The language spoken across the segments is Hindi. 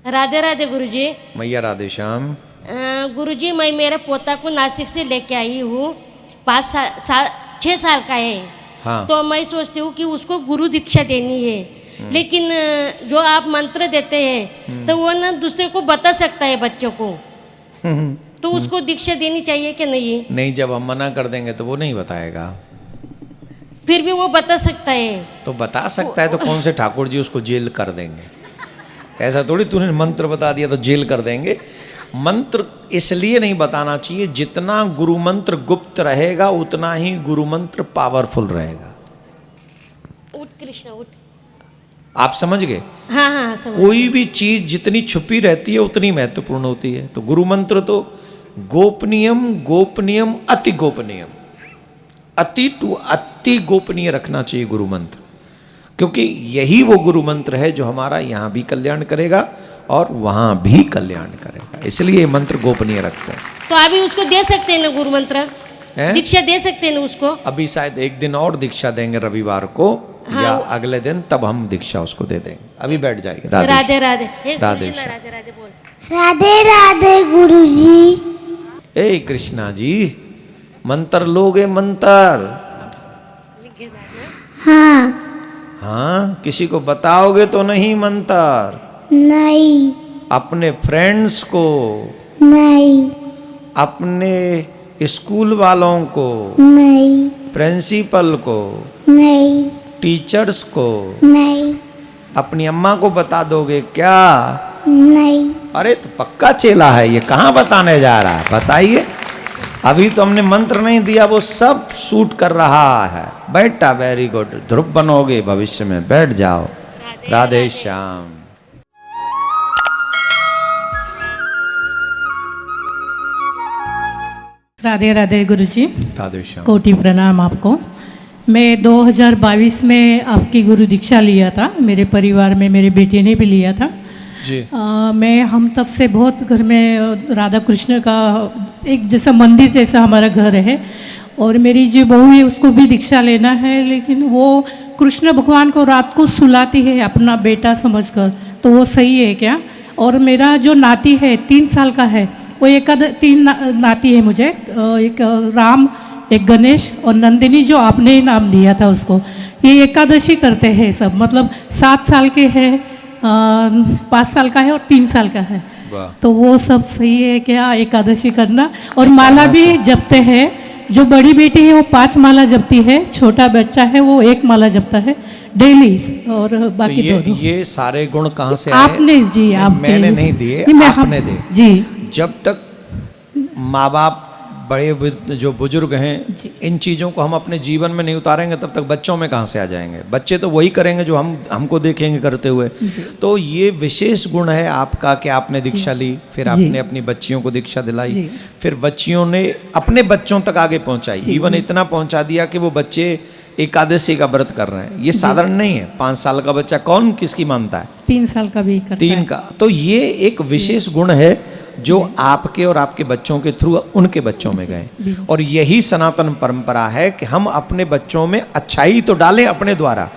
राधे राधे गुरुजी। मैया राधे श्याम। गुरुजी, मैं मेरे पोता को नासिक से लेके आई हूँ। 6 साल का है। हाँ। तो मैं सोचती हूँ कि उसको गुरु दीक्षा देनी है, लेकिन जो आप मंत्र देते हैं तो वो ना दूसरे को बता सकता है बच्चों को, तो उसको दीक्षा देनी चाहिए कि नहीं? नहीं, जब हम मना कर देंगे तो वो नहीं बताएगा। फिर भी वो बता सकता है। तो बता सकता है तो कौन से ठाकुर जी उसको जेल कर देंगे? ऐसा थोड़ी तूने मंत्र बता दिया तो जेल कर देंगे। मंत्र इसलिए नहीं बताना चाहिए, जितना गुरु मंत्र गुप्त रहेगा उतना ही गुरु मंत्र पावरफुल रहेगा। उठ कृष्ण उठ। आप समझ गए? हाँ हाँ समझ। कोई भी चीज जितनी छुपी रहती है उतनी महत्वपूर्ण होती है। तो गुरु मंत्र तो गोपनीयम गोपनीयम अति गोपनीयम, अति टू अति गोपनीय रखना चाहिए गुरु मंत्र, क्योंकि यही वो गुरु मंत्र है जो हमारा यहाँ भी कल्याण करेगा और वहां भी कल्याण करेगा। इसलिए ये मंत्र गोपनीय रखते हैं। तो अभी उसको दे सकते हैं ना गुरु मंत्र? दीक्षा दे सकते हैं ना उसको? अभी शायद एक दिन और दीक्षा देंगे रविवार को। हाँ, या अगले दिन, तब हम दीक्षा उसको दे देंगे। अभी बैठ जाइए। राधे राधे राधे राधे राधे राधे बोल। राधे राधे गुरुजी। ए कृष्णा जी, मंत्र लोगे? मंत्र? हाँ। हाँ, किसी को बताओगे तो नहीं मंत्र? नहीं। अपने फ्रेंड्स को? नहीं। अपने स्कूल वालों को? नहीं। प्रिंसिपल को? नहीं। टीचर्स को? नहीं। अपनी अम्मा को बता दोगे क्या? नहीं। अरे तो पक्का चेला है ये, कहाँ बताने जा रहा है? बताइए। अभी तो हमने मंत्र नहीं दिया, वो सब शूट कर रहा है। बेटा वेरी गुड, ध्रुव बनोगे भविष्य में। बैठ जाओ। राधे श्याम। राधे राधे गुरुजी। राधे श्याम। कोटि प्रणाम आपको। मैं 2022 में आपकी गुरु दीक्षा लिया था। मेरे परिवार में मेरे बेटे ने भी लिया था जी। हम तब से बहुत घर में राधा कृष्ण का एक जैसा मंदिर जैसा हमारा घर है, और मेरी जो बहू है उसको भी दीक्षा लेना है, लेकिन वो कृष्ण भगवान को रात को सुलाती है अपना बेटा समझकर, तो वो सही है क्या? और मेरा जो नाती है 3 साल का है, वो 3 नाती है मुझे, एक राम, एक गणेश और नंदिनी, जो आपने ही नाम दिया था उसको। ये एकादशी करते हैं सब, मतलब 7 साल के हैं, 5 साल का है और 3 साल का है। तो वो सब सही है क्या एकादशी करना? और माला भी जपते हैं। जो बड़ी बेटी है वो 5 माला जपती है, छोटा बच्चा है वो 1 माला जपता है डेली, और बाकी तो ये सारे गुण कहाँ से आए? आपने जी, आप मैंने नहीं दिए, आपने दिए जी। जब तक माँ बाप, बड़े जो बुजुर्ग हैं, इन चीज़ों को हम अपने जीवन में नहीं उतारेंगे तब तक बच्चों में कहाँ से आ जाएंगे? बच्चे तो वही करेंगे जो हमको देखेंगे करते हुए। तो ये विशेष गुण है आपका कि आपने दीक्षा ली, फिर आपने अपनी बच्चियों को दीक्षा दिलाई, फिर बच्चियों ने अपने बच्चों तक आगे पहुंचाई, इवन इतना पहुंचा दिया कि वो बच्चे एकादशी का व्रत कर रहे हैं। ये साधारण नहीं है। 5 साल का बच्चा कौन किसकी मानता है? 3 साल का भी करता है। 3 का। तो ये एक विशेष गुण है जो आपके और आपके बच्चों के थ्रू उनके बच्चों में गए, और यही सनातन परंपरा है कि हम अपने बच्चों में अच्छाई तो डालें अपने द्वारा,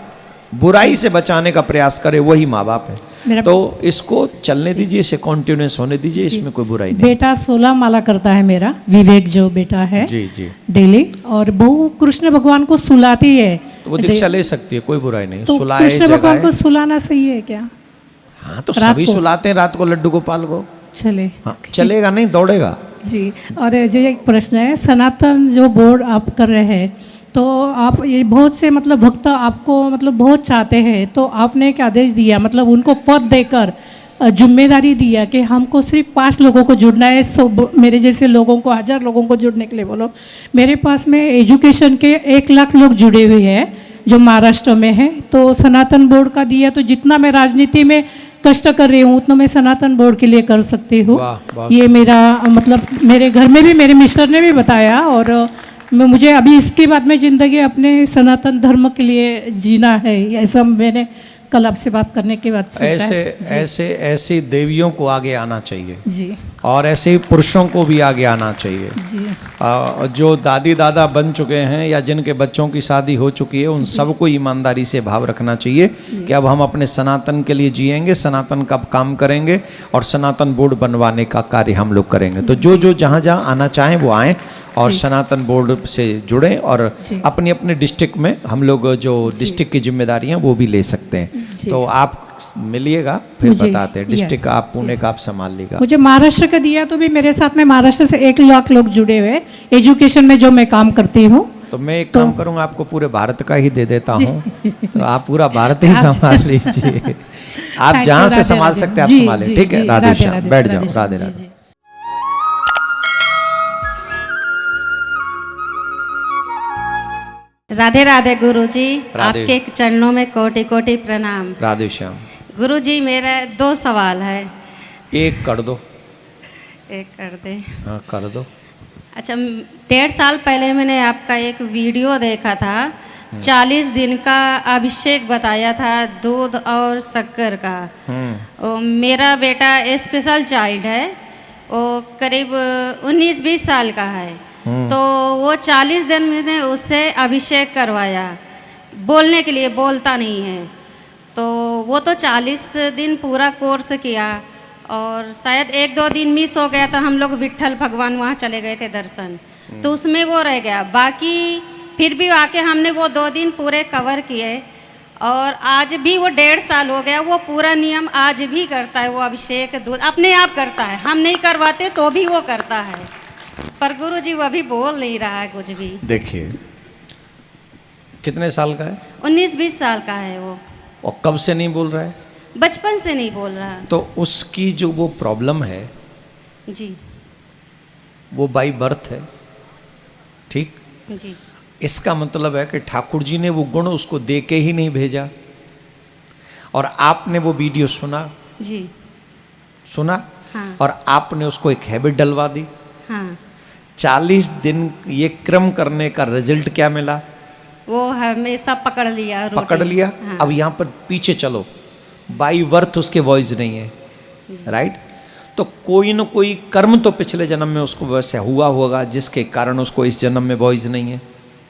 बुराई से बचाने का प्रयास करें, वही माँ बाप है। तो इसको चलने दीजिए, इसे कॉन्टिन्यूस होने दीजिए, इसमें कोई बुराई नहीं। बेटा 16 माला करता है मेरा, विवेक जो बेटा है जी जी डेली, और बहू कृष्ण भगवान को सुलाती है। तो वो दीक्षा ले सकती है, कोई बुराई नहीं। तो सुलाए कृष्ण भगवान को सुलाना सही है क्या? हाँ, तो सभी सुलाते हैं रात को लड्डू गोपाल को। चले। हाँ, चलेगा नहीं, दौड़ेगा जी। और जो एक प्रश्न है, सनातन जो बोर्ड आप कर रहे हैं, तो आप ये बहुत से मतलब भक्त आपको मतलब बहुत चाहते हैं, तो आपने एक आदेश दिया, मतलब उनको पद देकर जिम्मेदारी दिया कि हमको सिर्फ 5 लोगों को जुड़ना है, मेरे जैसे लोगों को 1000 लोगों को जुड़ने के लिए बोलो। मेरे पास में एजुकेशन के 1 लाख लोग जुड़े हुए हैं जो महाराष्ट्र में है। तो सनातन बोर्ड का दिया, तो जितना मैं राजनीति में कष्ट कर रही हूँ उतना मैं सनातन बोर्ड के लिए कर सकती हूँ। ये मेरा मतलब मेरे घर में भी मेरे मिस्टर ने भी बताया, और मुझे अभी इसके बाद में ज़िंदगी अपने सनातन धर्म के लिए जीना है, ऐसा मैंने कल आपसे बात करने के बाद ऐसे देवियों को आगे आना चाहिए जी। और ऐसे ही पुरुषों को भी आगे आना चाहिए। जी जो दादी दादा बन चुके हैं या जिनके बच्चों की शादी हो चुकी है उन सबको ईमानदारी से भाव रखना चाहिए कि अब हम अपने सनातन के लिए जिएंगे, सनातन का काम करेंगे और सनातन बोर्ड बनवाने का कार्य हम लोग करेंगे। तो जो जो जहाँ जहाँ आना चाहें वो आएँ और सनातन बोर्ड से जुड़ें और अपनी अपने डिस्ट्रिक्ट में हम लोग जो डिस्ट्रिक्ट की जिम्मेदारी हैं वो भी ले सकते हैं। तो आप मिलिएगा फिर बताते हैं। डिस्ट्रिक्ट आप पुणे का आप संभाल लीजिएगा। मुझे महाराष्ट्र का दिया तो भी मेरे साथ में महाराष्ट्र से 1 लाख लोग जुड़े हुए एजुकेशन में जो मैं काम करती हूँ। तो मैं एक काम करूंगा, आपको पूरे भारत का ही दे देता हूँ, तो आप पूरा भारत ही संभाल लीजिए। आप जहाँ से संभाल सकते हैं आप संभालें, ठीक है। राधे श्याम, बैठ जाओ। राधे राधे। राधे राधे गुरुजी, राधे। आपके चरणों में कोटि कोटि प्रणाम। राधे श्याम। गुरुजी मेरा 2 सवाल है। एक कर दो। एक कर दे। हाँ कर दो। अच्छा, 1.5 साल पहले मैंने आपका एक वीडियो देखा था, 40 दिन का अभिषेक बताया था दूध और शक्कर का। मेरा बेटा स्पेशल चाइल्ड है, वो करीब 19-20 साल का है। तो वो 40 दिन मैंने उससे अभिषेक करवाया, बोलने के लिए, बोलता नहीं है। तो वो तो 40 दिन पूरा कोर्स किया और शायद 1-2 दिन मिस हो गया था, हम लोग विट्ठल भगवान वहाँ चले गए थे दर्शन, तो उसमें वो रह गया। बाकी फिर भी आके हमने वो 2 दिन पूरे कवर किए और आज भी वो 1.5 साल हो गया, वो पूरा नियम आज भी करता है। वो अभिषेक दूध अपने आप करता है, हम नहीं करवाते तो भी वो करता है। पर गुरुजी वो अभी बोल नहीं रहा है कुछ भी। देखिए कितने साल का है? 19-20 साल का है वो। और कब से नहीं बोल रहा है? बचपन से नहीं बोल रहा। तो उसकी जो वो प्रॉब्लम है जी वो बाई बर्थ है, ठीक। जी इसका मतलब है कि ठाकुर जी ने वो गुण उसको दे के ही नहीं भेजा और आपने वो वीडियो सुना, जी सुना, हाँ। और आपने उसको एक हैबिट डलवा दी। हाँ, 40 दिन ये क्रम करने का रिजल्ट क्या मिला? वो हमेशा पकड़ लिया, रोटी। पकड़ लिया। हाँ। अब यहाँ पर पीछे चलो, बाई वर्थ उसके वॉइस नहीं है, राइट। तो कोई न कोई कर्म तो पिछले जन्म में उसको वैसे हुआ होगा जिसके कारण उसको इस जन्म में वॉइस नहीं है,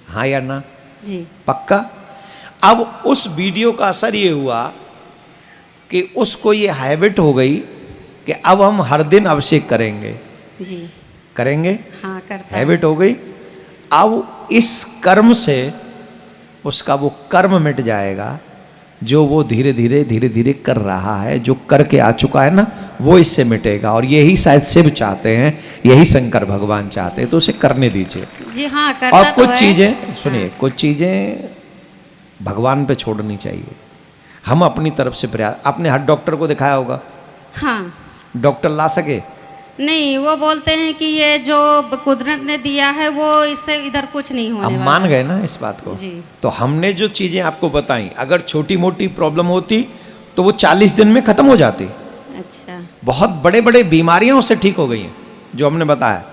हाँ या ना? जी पक्का। अब उस वीडियो का असर ये हुआ कि उसको ये हैबिट हो गई कि अब हम हर दिन अभिषेक करेंगे, जी करेंगे, हाँ करता है। हैबिट हो गई। अब इस कर्म से उसका वो कर्म मिट जाएगा जो वो धीरे धीरे धीरे धीरे कर रहा है, जो करके आ चुका है ना, वो इससे मिटेगा। और यही शायद शिव चाहते हैं, यही शंकर भगवान चाहते हैं, तो उसे करने दीजिए। जी हाँ करता और तो कुछ है। चीजें सुनिए, कुछ चीजें भगवान पे छोड़नी चाहिए। हम अपनी तरफ से प्रयास, आपने हर डॉक्टर को दिखाया होगा, हाँ डॉक्टर ला सके? नहीं, वो बोलते हैं कि ये जो कुदरत ने दिया है वो इससे इधर कुछ नहीं होने अब वाला। मान गए ना इस बात को? जी। तो हमने जो चीजें आपको बताई, अगर छोटी मोटी प्रॉब्लम होती तो वो 40 दिन में खत्म हो जाती। अच्छा। बहुत बड़े बड़े बीमारियां उससे ठीक हो गई हैं जो हमने बताया।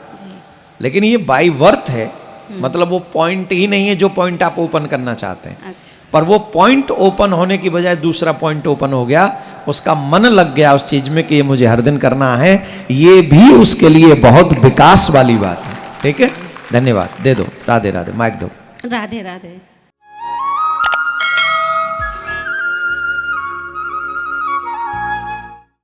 लेकिन ये बाई वर्थ है, मतलब वो पॉइंट ही नहीं है जो पॉइंट आप ओपन करना चाहते हैं। अच्छा। पर वो पॉइंट ओपन होने की बजाय दूसरा पॉइंट ओपन हो गया, उसका मन लग गया उस चीज में कि ये मुझे हर दिन करना है। ये भी उसके लिए बहुत विकास वाली बात है, ठीक है। धन्यवाद, दे दो। राधे राधे, माइक दो। राधे राधे।